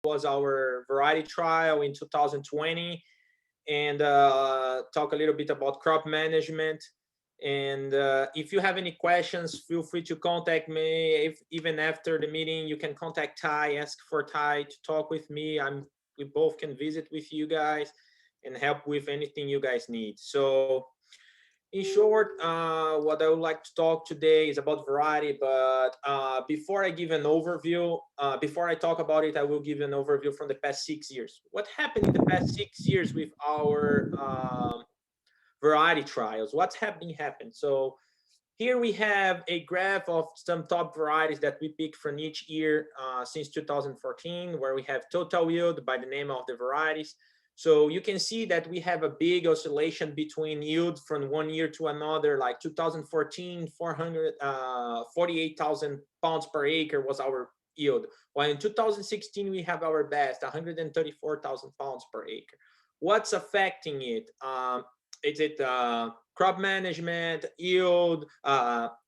was our variety trial in 2020, and talk a little bit about crop management. And if you have any questions, feel free to contact me. If even after the meeting, you can contact Ty, ask for Ty to talk with me. We both can visit with you guys and help with anything you guys need. So in short, what I would like to talk today is about variety, but before I give an overview, before I talk about it, I will give an overview from the past 6 years. What happened in the past 6 years with our variety trials? What's happened? So here we have a graph of some top varieties that we pick from each year since 2014, where we have total yield by the name of the varieties. So you can see that we have a big oscillation between yield from one year to another. Like 2014, 448,000 pounds per acre was our yield, while in 2016 we have our best, 134,000 pounds per acre. What's affecting it? Is it crop management, yield,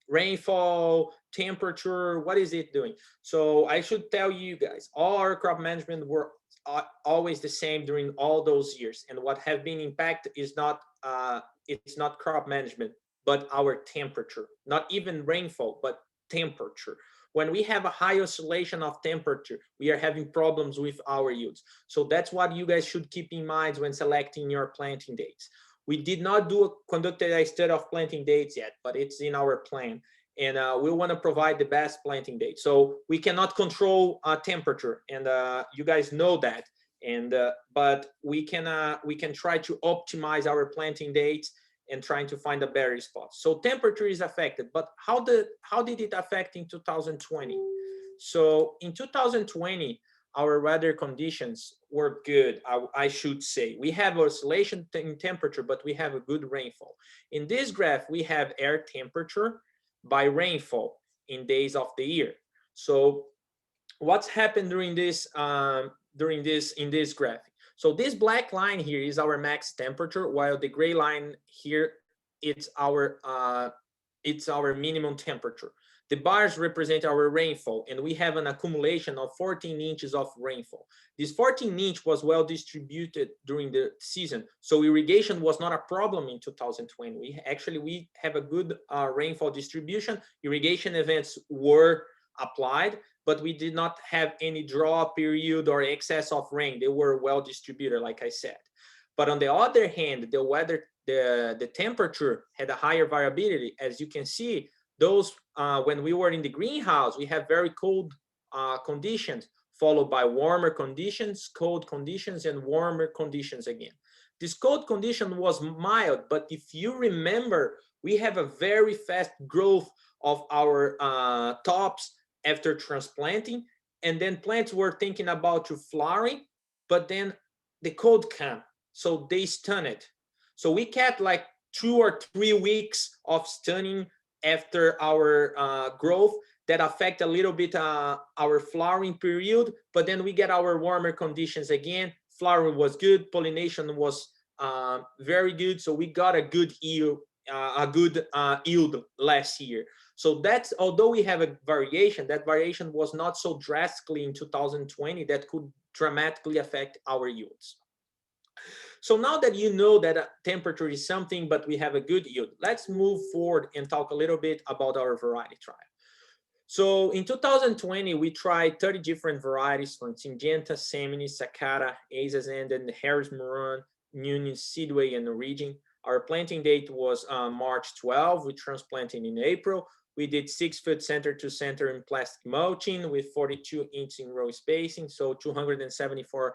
rainfall, temperature? What is it doing? So I should tell you guys, all our crop management were always the same during all those years. And what have been impacted is not it's not crop management, but our temperature. Not even rainfall, but temperature. When we have a high oscillation of temperature, we are having problems with our yields. So that's what you guys should keep in mind when selecting your planting dates. We did not conducted a study of planting dates yet, but it's in our plan. And we want to provide the best planting date. So we cannot control temperature, and you guys know that. And but we can try to optimize our planting dates and trying to find a better spot. So temperature is affected, but how did it affect in 2020? So in 2020, our weather conditions were good, I should say. We have oscillation in temperature, but we have a good rainfall. In this graph, we have air temperature by rainfall in days of the year. So what's happened during this in this graphic? So this black line here is our max temperature, while the gray line here it's our minimum temperature. The bars represent our rainfall, and we have an accumulation of 14 inches of rainfall. This 14-inch was well distributed during the season, so irrigation was not a problem in 2020. We have a good rainfall distribution. Irrigation events were applied, but we did not have any draw period or excess of rain. They were well distributed, like I said. But on the other hand, the weather, the temperature had a higher variability. As you can see, those when we were in the greenhouse, we have very cold conditions, followed by warmer conditions, cold conditions, and warmer conditions again. This cold condition was mild, but if you remember, we have a very fast growth of our tops after transplanting, and then plants were thinking about to flowering, but then the cold came, so they stunned. So we kept like 2 or 3 weeks of stunning after our growth that affect a little bit our flowering period, but then we get our warmer conditions again. Flowering was good, pollination was very good, so we got a good yield, yield last year. So that's, although we have a variation, that variation was not so drastically in 2020 that could dramatically affect our yields. So now that you know that temperature is something, but we have a good yield, let's move forward and talk a little bit about our variety trial. So in 2020, we tried 30 different varieties from Syngenta, Semini, Sakata, Azazand, and Harris Moran, Union, Seedway, and Origin. Our planting date was March 12. We transplanted in April. We did 6 foot center to center in plastic mulching with 42 inch in row spacing, so 274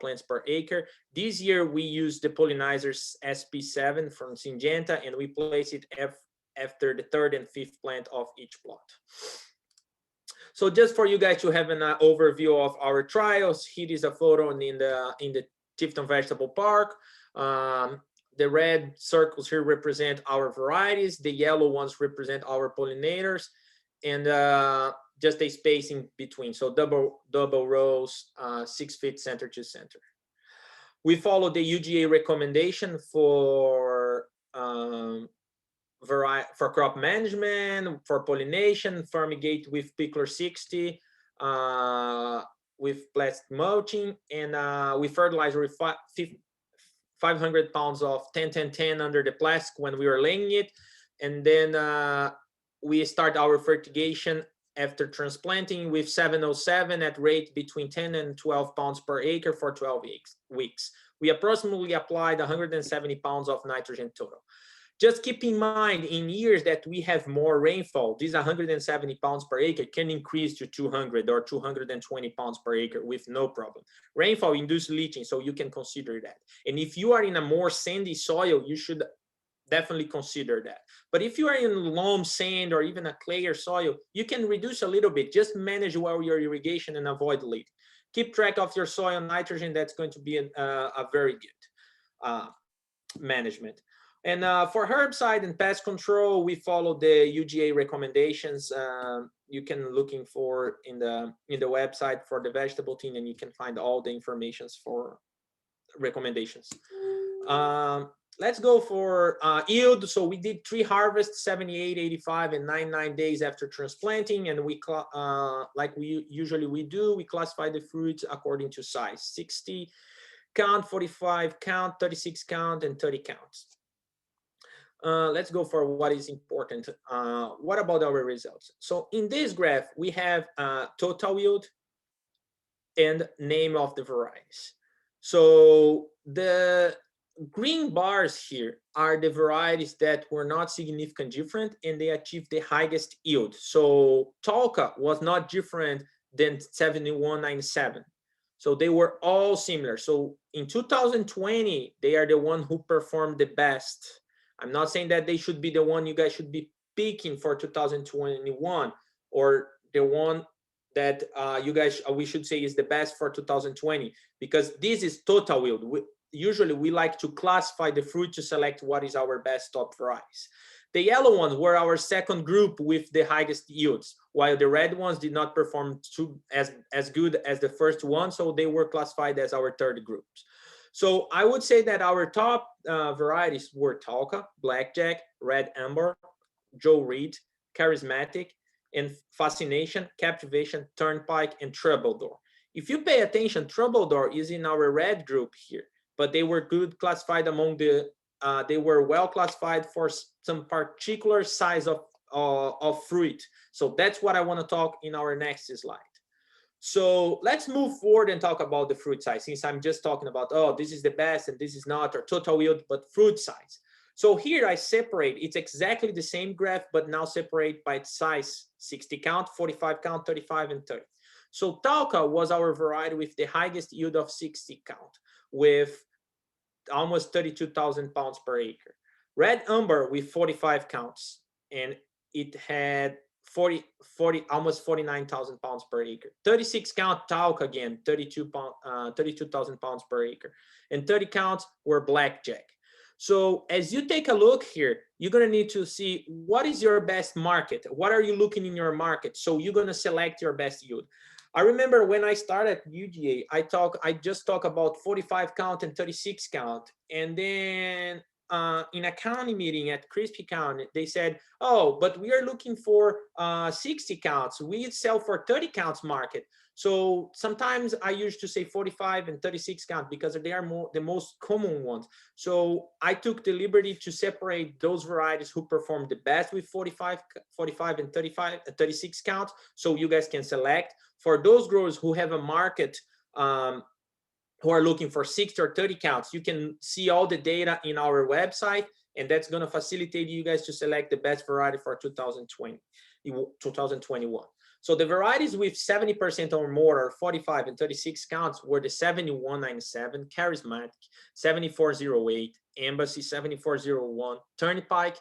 plants per acre. This year we used the pollinizers SP7 from Syngenta, and we place it after the 3rd and 5th plant of each plot. So just for you guys to have an overview of our trials, here is a photo in the Tift Vegetable Park. The red circles here represent our varieties. The yellow ones represent our pollinators, and just a spacing between. So double rows, 6 feet center to center. We follow the UGA recommendation for crop management, for pollination, fumigate with Pickler 60, with plastic mulching, and we fertilize with 500 pounds of 10-10-10 under the plastic when we were laying it. And then we start our fertigation after transplanting with 707 at rate between 10 and 12 pounds per acre for 12 weeks. We approximately applied 170 pounds of nitrogen total. Just keep in mind, in years that we have more rainfall, these 170 pounds per acre can increase to 200 or 220 pounds per acre with no problem. Rainfall induces leaching, so you can consider that. And if you are in a more sandy soil, you should definitely consider that. But if you are in loam, sand, or even a clayer soil, you can reduce a little bit. Just manage well your irrigation and avoid leaching. Keep track of your soil nitrogen. That's going to be a very good management. And for herbicide and pest control, we follow the UGA recommendations. You can looking for in the website for the vegetable team, and you can find all the information for recommendations. Let's go for yield. So we did 3 harvests, 78, 85, and 99 days after transplanting, and we like we usually do, we classify the fruits according to size: 60 count, 45 count, 36 count, and 30 counts. Let's go for what is important. What about our results? So in this graph, we have total yield and name of the varieties. So the green bars here are the varieties that were not significant different and they achieved the highest yield. So Talca was not different than 7197. So they were all similar. So in 2020, they are the one who performed the best. I'm not saying that they should be the one you guys should be picking for 2021 or the one that you guys, we should say is the best for 2020, because this is total yield. Usually we like to classify the fruit to select what is our best top varieties. The yellow ones were our second group with the highest yields, while the red ones did not perform as good as the first one, so they were classified as our third groups. So I would say that our top varieties were Talca, Blackjack, Red Amber, Joe Reed, Charismatic, and Fascination, Captivation, Turnpike, and Troubledore. If you pay attention, Troubledore is in our red group here, but they were good classified among the, they were well classified for some particular size of fruit. So that's what I want to talk in our next slide. So let's move forward and talk about the fruit size, since I'm just talking about, oh, this is the best and this is not, or total yield, but fruit size. So here I separate, it's exactly the same graph, but now separate by size: 60 count, 45 count, 35, and 30. So Talca was our variety with the highest yield of 60 count, with almost 32,000 pounds per acre. Red Amber with 45 counts, and it had almost 49,000 pounds per acre. 36 count Talc again, 32,000 pounds per acre. And 30 counts were Blackjack. So as you take a look here, you're gonna need to see what is your best market. What are you looking in your market? So you're gonna select your best yield. I remember when I started UGA, I just talk about 45 count and 36 count. And then in a county meeting at Crispy County, they said, oh, but we are looking for 60 counts. We sell for 30 counts market. So sometimes I used to say 45 and 36 count because they are the most common ones. So I took the liberty to separate those varieties who performed the best with 45 and 36 counts. So you guys can select. For those growers who have a market who are looking for 60 or 30 counts, you can see all the data in our website, and that's going to facilitate you guys to select the best variety for 2021. So the varieties with 70% or more, or 45 and 36 counts, were the 7197, Charismatic, 7408, Embassy, 7401, Turnpike,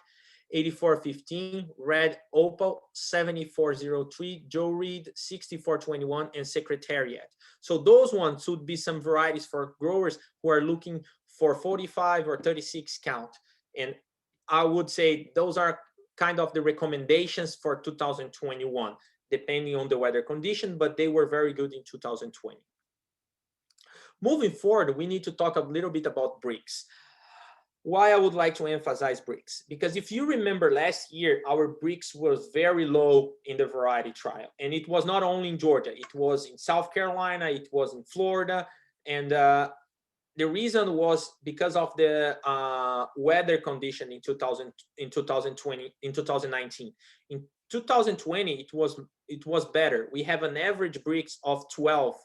8415, Red Opal, 7403, Joe Reed, 6421, and Secretariat. So those ones would be some varieties for growers who are looking for 45 or 36 count. And I would say those are kind of the recommendations for 2021, depending on the weather condition, but they were very good in 2020. Moving forward, we need to talk a little bit about bricks. Why I would like to emphasize bricks? Because if you remember last year, our bricks was very low in the variety trial. And it was not only in Georgia, it was in South Carolina, it was in Florida. And the reason was because of the weather condition in 2020, in 2019. In 2020, it was better. We have an average bricks of 12%,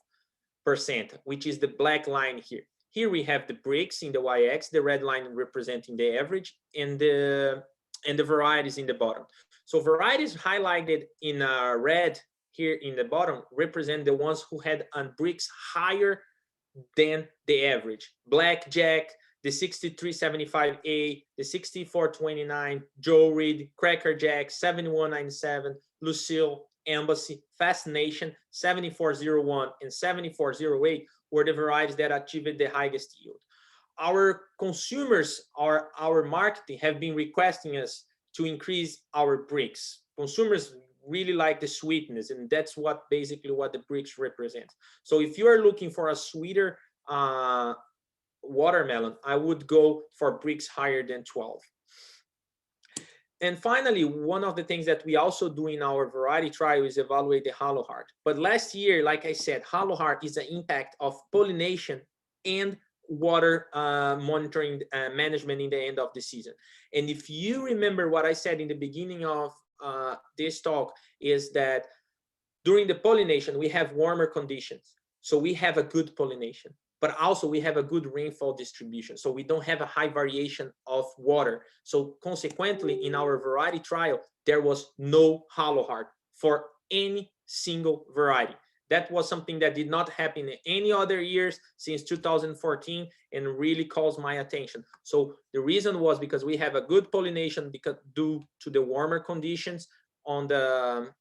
which is the black line here. Here we have the bricks in the y-axis, the red line representing the average, and the varieties in the bottom. So varieties highlighted in red here in the bottom represent the ones who had bricks higher than the average. Blackjack, the 6375A, the 6429, Joe Reed, Cracker Jack, 7197, Lucille, Embassy, Fascination, 7401, and 7408 were the varieties that achieved the highest yield. Our consumers, our marketing have been requesting us to increase our bricks. Consumers really like the sweetness, and that's what basically what the bricks represent. So if you are looking for a sweeter watermelon, I would go for bricks higher than 12. And finally, one of the things that we also do in our variety trial is evaluate the hollow heart. But last year, like I said, hollow heart is an impact of pollination and water monitoring management in the end of the season. And if you remember what I said in the beginning of this talk, is that during the pollination, we have warmer conditions. So we have a good pollination, but also we have a good rainfall distribution. So we don't have a high variation of water. So consequently, in our variety trial, there was no hollow heart for any single variety. That was something that did not happen in any other years since 2014 and really calls my attention. So the reason was because we have a good pollination because due to the warmer conditions on the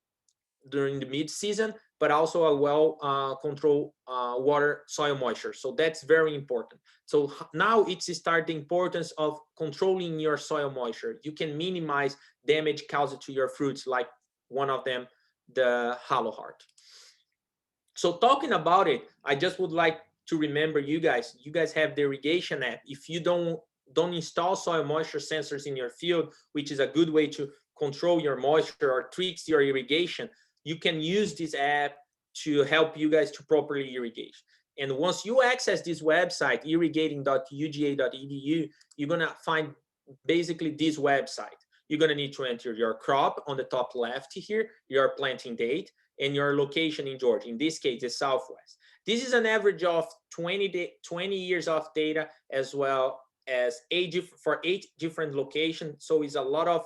during the mid-season, but also a well-controlled water soil moisture. So that's very important. So now it's start the importance of controlling your soil moisture. You can minimize damage caused to your fruits, like one of them, the hollow heart. So talking about it, I just would like to remember you guys have the irrigation app. If you don't install soil moisture sensors in your field, which is a good way to control your moisture or tweaks your irrigation, you can use this app to help you guys to properly irrigate. And once you access this website, irrigating.uga.edu, you're going to find basically this website. You're going to need to enter your crop on the top left here, your planting date, and your location in Georgia. In this case, the Southwest. This is an average of 20 years of data, as well as for 8 different locations. So it's a lot of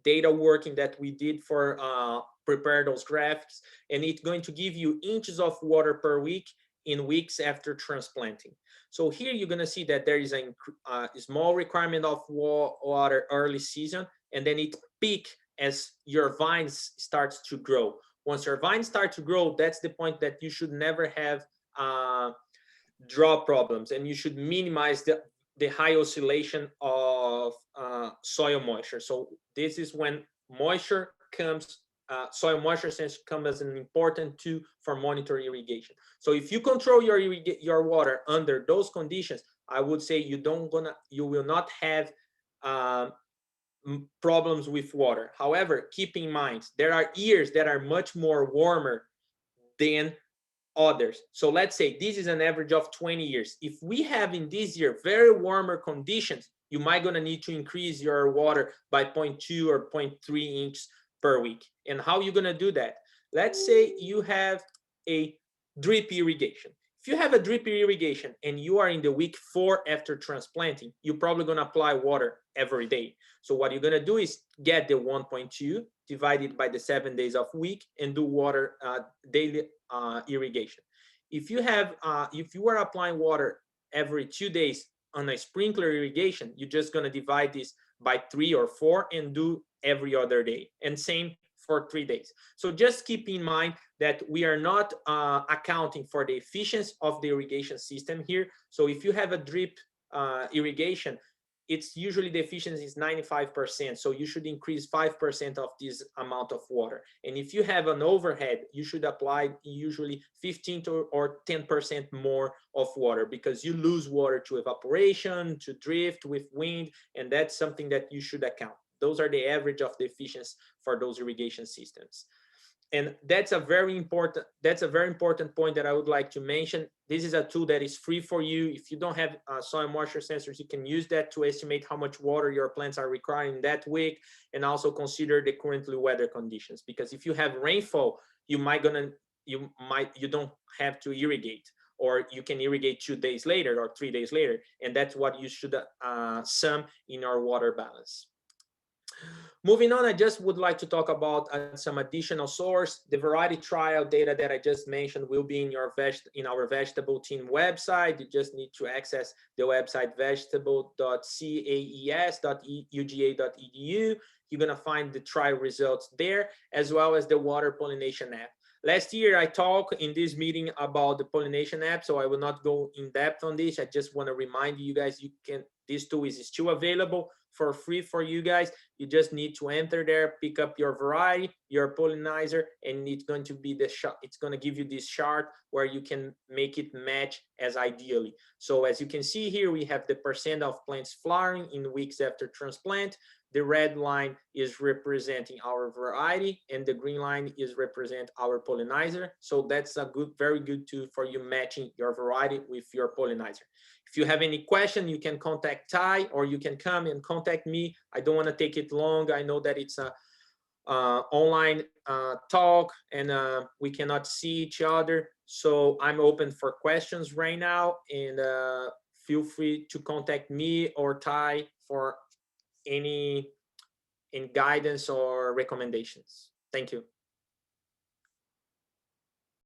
data working that we did for prepare those graphics, and it's going to give you inches of water per week in weeks after transplanting. So here you're going to see that there is a small requirement of water early season, and then it peaks as your vines starts to grow. Once your vines start to grow, that's the point that you should never have drought problems, and you should minimize the high oscillation of soil moisture. So this is when moisture comes, soil moisture sensor comes as an important tool for monitoring irrigation. So if you control your water under those conditions, I would say you will not have problems with water. However, keep in mind, there are years that are much more warmer than others. So let's say this is an average of 20 years. If we have in this year very warmer conditions, you might gonna need to increase your water by 0.2 or 0.3 inches per week. And how you gonna do that? Let's say you have a drip irrigation. If you have a drip irrigation and you are in the week 4 after transplanting, you're probably gonna apply water every day. So what you're gonna do is get the 1.2 divided by the 7 days of week and do water daily irrigation. If you are applying water every 2 days on a sprinkler irrigation, you're just gonna divide this by 3 or 4 and do every other day, and same for 3 days. So just keep in mind that we are not accounting for the efficiency of the irrigation system here. So if you have a drip irrigation, it's usually the efficiency is 95%. So you should increase 5% of this amount of water. And if you have an overhead, you should apply usually 15 to or 10% more of water, because you lose water to evaporation, to drift with wind, and that's something that you should account. Those are the average of the efficiency for those irrigation systems. And that's a very important point that I would like to mention. This is a tool that is free for you. If you don't have soil moisture sensors, you can use that to estimate how much water your plants are requiring that week, and also consider the currently weather conditions. Because if you have rainfall, you don't have to irrigate, or you can irrigate 2 days later or 3 days later, and that's what you should sum in our water balance. Moving on, I just would like to talk about some additional source. The variety trial data that I just mentioned will be in our vegetable team website. You just need to access the website vegetable.caes.uga.edu. You're gonna find the trial results there, as well as the water pollination app. Last year, I talked in this meeting about the pollination app, so I will not go in depth on this. I just want to remind you guys, this tool is still available for free for you guys. You just need to enter there, pick up your variety, your pollinizer, and it's going to be it's going to give you this chart where you can make it match as ideally. So as you can see here, we have the percent of plants flowering in weeks after transplant. The red line is representing our variety, and the green line is represent our pollinizer. So that's a very good tool for you matching your variety with your pollinizer. If you have any question, you can contact Ty, or you can come and contact me. I don't want to take it long. I know that it's a online talk, and we cannot see each other. So I'm open for questions right now, and feel free to contact me or Ty for any guidance or recommendations. Thank you.